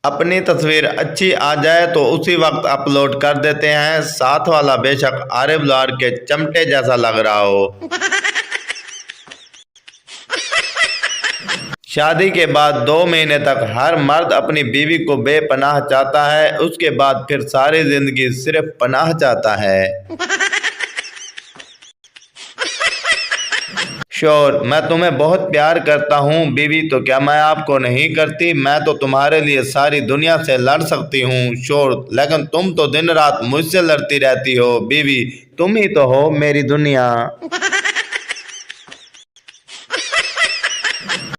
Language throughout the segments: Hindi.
अपनी तस्वीर अच्छी आ जाए तो उसी वक्त अपलोड कर देते हैं, साथ वाला बेशक आरिफ लार के चमटे जैसा लग रहा हो। शादी के बाद 2 महीने तक हर मर्द अपनी बीवी को बेपनाह चाहता है, उसके बाद फिर सारी जिंदगी सिर्फ पनाह चाहता है। शोर, मैं तुम्हें बहुत प्यार करता हूँ बीवी, तो क्या मैं आपको नहीं करती? मैं तो तुम्हारे लिए सारी दुनिया से लड़ सकती हूँ। शोर, लेकिन तुम तो दिन रात मुझसे लड़ती रहती हो बीवी, तुम ही तो हो मेरी दुनिया।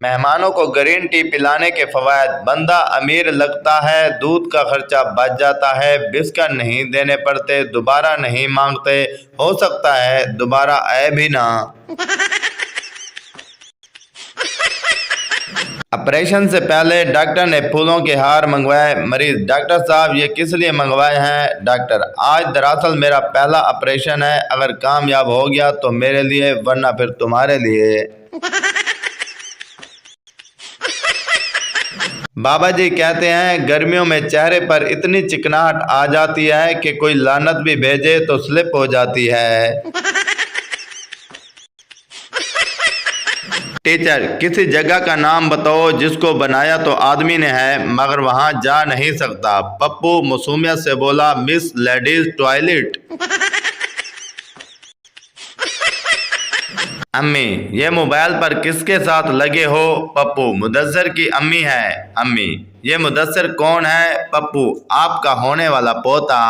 मेहमानों को ग्रीन टी पिलाने के फवायद, बंदा अमीर लगता है, दूध का खर्चा बच जाता है, बिस्किट नहीं देने पड़ते, दोबारा नहीं मांगते, हो सकता है दोबारा आए भी ना। ऑपरेशन से पहले डॉक्टर ने फूलों के हार मंगवाए। मरीज, डॉक्टर साहब ये किस लिए मंगवाए हैं? डॉक्टर, आज दरअसल मेरा पहला ऑपरेशन है, अगर कामयाब हो गया तो मेरे लिए, वरना फिर तुम्हारे लिए। बाबा जी कहते हैं गर्मियों में चेहरे पर इतनी चिकनाहट आ जाती है कि कोई लानत भी भेजे तो स्लिप हो जाती है। टीचर, किसी जगह का नाम बताओ जिसको बनाया तो आदमी ने है मगर वहां जा नहीं सकता। पप्पू मासूमियत से बोला, मिस लेडीज टॉयलेट। अम्मी, ये मोबाइल पर किसके साथ लगे हो? पप्पू, मुदस्सर की अम्मी है। अम्मी, ये मुदस्सर कौन है? पप्पू, आपका होने वाला पोता।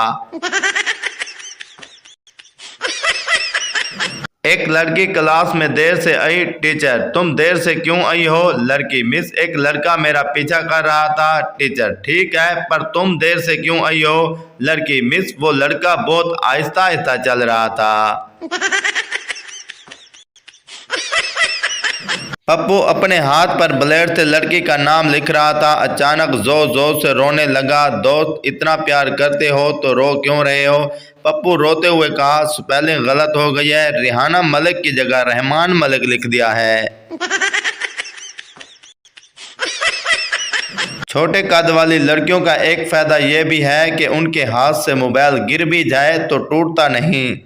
एक लड़की क्लास में देर से आई। टीचर, तुम देर से क्यों आई हो? लड़की, मिस एक लड़का मेरा पीछा कर रहा था। टीचर, ठीक है, पर तुम देर से क्यों आई हो? लड़की, मिस वो लड़का बहुत आहिस्ता आहिस्ता चल रहा था। पप्पू अपने हाथ पर ब्लेड से लड़की का नाम लिख रहा था, अचानक जोर जोर से रोने लगा। दोस्त, इतना प्यार करते हो तो रो क्यों रहे हो? पप्पू रोते हुए कहा, स्पेलिंग गलत हो गई है, रिहाना मलिक की जगह रहमान मलिक लिख दिया है। छोटे कद वाली लड़कियों का एक फायदा यह भी है कि उनके हाथ से मोबाइल गिर भी जाए तो टूटता नहीं।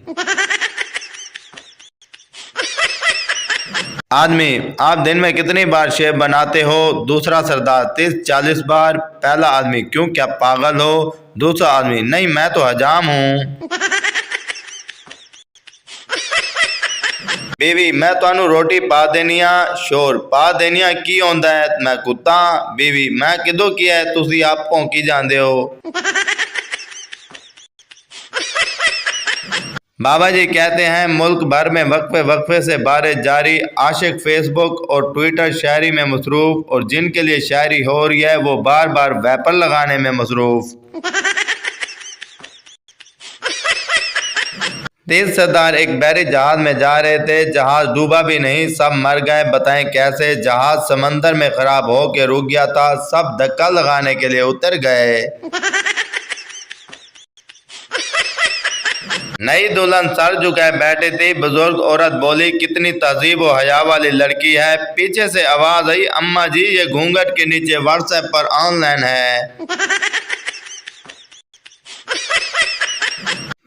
आदमी, आप दिन में कितनी बार शेव बनाते हो? दूसरा सरदार, 30-40 बार। पहला आदमी, क्यों, क्या पागल हो? दूसरा आदमी, नहीं मैं तो हजाम हूँ। बीवी, मैं तानू रोटी पा देनिया। शोर, पा देनिया की होंदा है? मैं कुत्ता। बीवी, मैं किदों किया है, तुसी आप भौंकी जांदे हो। बाबा जी कहते हैं मुल्क भर में वक्फे वक्फे से बारिश जारी। आशिक फेसबुक और ट्विटर शायरी में मसरूफ, और जिनके लिए शायरी हो रही है वो बार बार वैपर लगाने में मसरूफ। 30 सरदार एक बहरी जहाज में जा रहे थे, जहाज डूबा भी नहीं, सब मर गए। बताएं कैसे? जहाज समंदर में खराब हो के रुक गया था, सब धक्का लगाने के लिए उतर गए। नई दुल्हन सर झुकाए बैठी थी। बुजुर्ग औरत बोली, कितनी तहजीब व हया वाली लड़की है। पीछे से आवाज आई, अम्मा जी ये घूंघट के नीचे व्हाट्सएप पर ऑनलाइन है।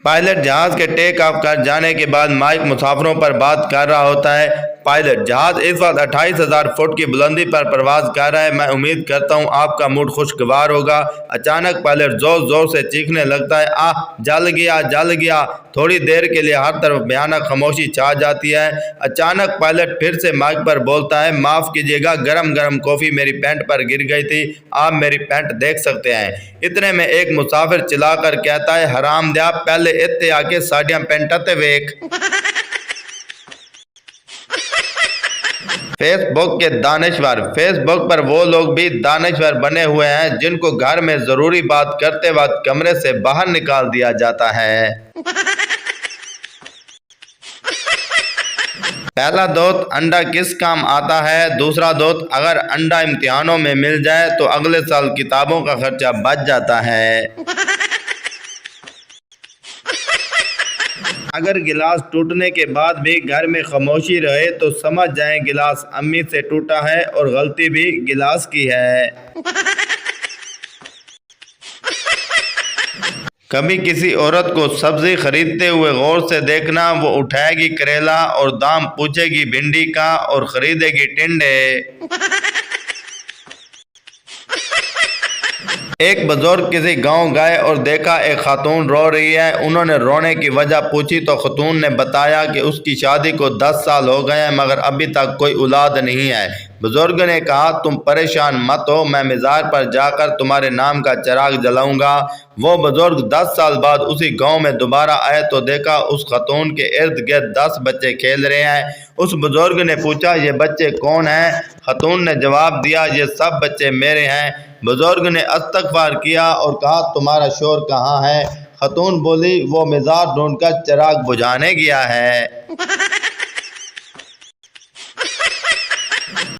पायलट जहाज के टेक ऑफ कर जाने के बाद माइक मुसाफिरों पर बात कर रहा होता है। पायलट, जहाज इस वक्त 28,000 फुट की बुलंदी पर परवाज कर रहा है, मैं उम्मीद करता हूँ आपका मूड खुशगवार होगा। अचानक पायलट जोर जोर से चीखने लगता है, आह जल गया जल गया। थोड़ी देर के लिए हर तरफ भयानक खामोशी छा जाती है। अचानक पायलट फिर से माइक पर बोलता है, माफ कीजिएगा, गरम गरम कॉफी मेरी पैंट पर गिर गई थी, आप मेरी पैंट देख सकते हैं। इतने में एक मुसाफिर चिल्लाकर कहता है, हराम दिया, पहले इत्ते आके साड़ियां पैंटा ते वेख। फेसबुक के दानिश्वर, फेसबुक पर वो लोग भी दानिश्वर बने हुए हैं जिनको घर में जरूरी बात करते वक्त कमरे से बाहर निकाल दिया जाता है। पहला दोस्त, अंडा किस काम आता है? दूसरा दोस्त, अगर अंडा इम्तिहानों में मिल जाए तो अगले साल किताबों का खर्चा बच जाता है। अगर गिलास टूटने के बाद भी घर में खामोशी रहे तो समझ जाएं गिलास अम्मी से टूटा है और गलती भी गिलास की है। कभी किसी औरत को सब्जी खरीदते हुए गौर से देखना, वो उठाएगी करेला और दाम पूछेगी भिंडी का और खरीदेगी टिंडे। एक बुजुर्ग किसी गांव गए और देखा एक खातून रो रही है। उन्होंने रोने की वजह पूछी तो खातून ने बताया कि उसकी शादी को 10 साल हो गए हैं मगर अभी तक कोई औलाद नहीं है। बुजुर्ग ने कहा, तुम परेशान मत हो, मैं मज़ार पर जाकर तुम्हारे नाम का चिराग जलाऊंगा। वो बुजुर्ग 10 साल बाद उसी गांव में दोबारा आए तो देखा उस खातून के इर्द गिर्द 10 बच्चे खेल रहे हैं। उस बुजुर्ग ने पूछा, ये बच्चे कौन हैं? खातून ने जवाब दिया, ये सब बच्चे मेरे हैं। बुजुर्ग ने इस्तग़फ़ार किया और कहा, तुम्हारा शोर कहाँ है? खातून बोली, वो मज़ार ढूंढकर चिराग बुझाने गया है।